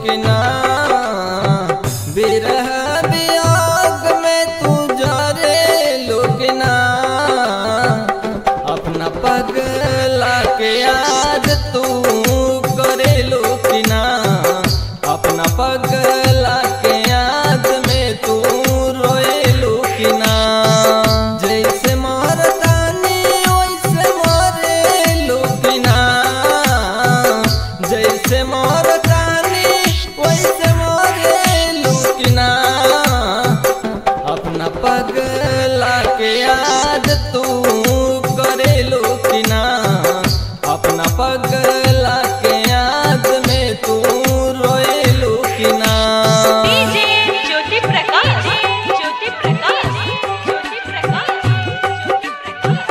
लुकना, बिरह वियोग में तू जरे लुकना, अपना पगला के याद तू करे लुकना, अपना पगला के याद में तू रोए लुकना। जैसे मरतानी वैसे मरे लुकना, जैसे मरतानी वैसे मरे लुकना, अपना पगला के याद तू करे लुकना, अपना पगला के याद में तू रोए लुकना। डीजे ज्योति प्रकाश, ज्योति प्रकाश, ज्योति प्रकाश, ज्योति प्रकाश।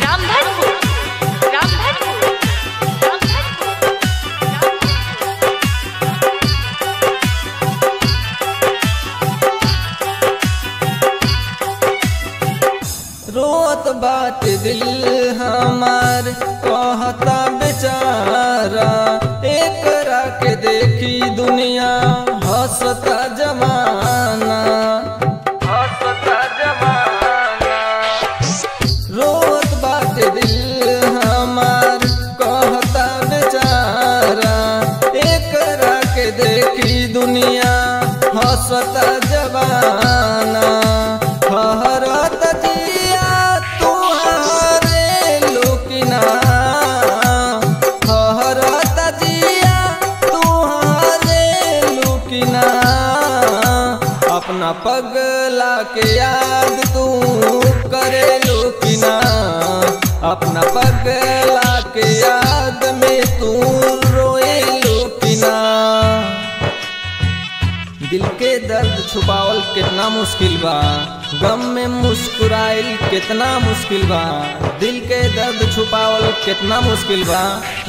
रामधनपुर, रामधनपुर, रोत बात दिल हमार कहता बेचारा, एकरा के देखी दुनिया हंसता जमाना, हंसता जमाना। रोत बात दिल हमार कहता बेचारा, एकरा के देखी दुनिया हंसता जमाना। हरत जिया तुहारे लुकना, हरत जिया तुहारे लुकना, अपना पगला के याद तू करे लुकना, अपना पगला के याद में तू रोए लुकना। दिल के दर्द छुपावल कितना मुश्किल बा, गम में मुस्कुराइल कितना मुश्किल बा। दिल के दर्द छुपावल कितना मुश्किल बा,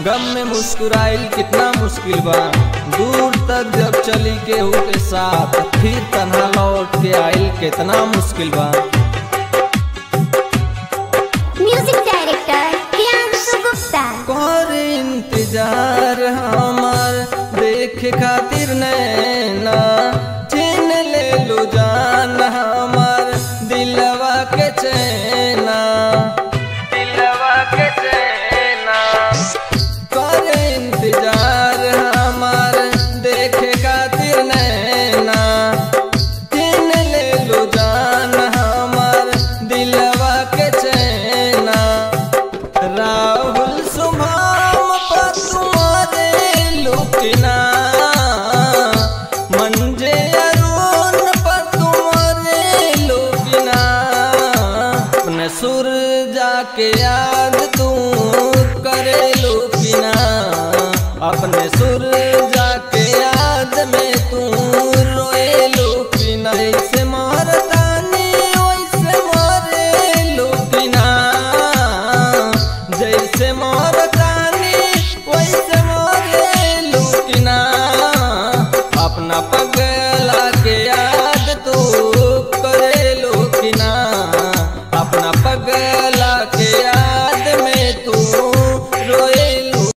गम में मुस्कुराइल कितना मुश्किल बा। दूर तक जब चली केहू के साथ, फिर तन्हा लौट के आइल कितना मुश्किल बा। Music director Priyanshu Gupta. कर इंतजार हमार देखे खातिर नैना, छीन ले लो जान हमार दिलवा के चैना, दिलवा के चैना। कर इंतजार हमार देखे खातिर नैना, छीन ले लो जान हमार दिलवा के चैना। राहुल सुभाम पर तुम्हारे लुकना, मंजे अरुण पर तुम्हारे लुकना, अपने सुर जाके याद तू करे लुकना, अपने सुर जाके याद में तू रोए लुकना। जैसे मरतानी वैसे मरे लुकना, जैसे मरतानी वैसे मरे लुकना, अपना पगला के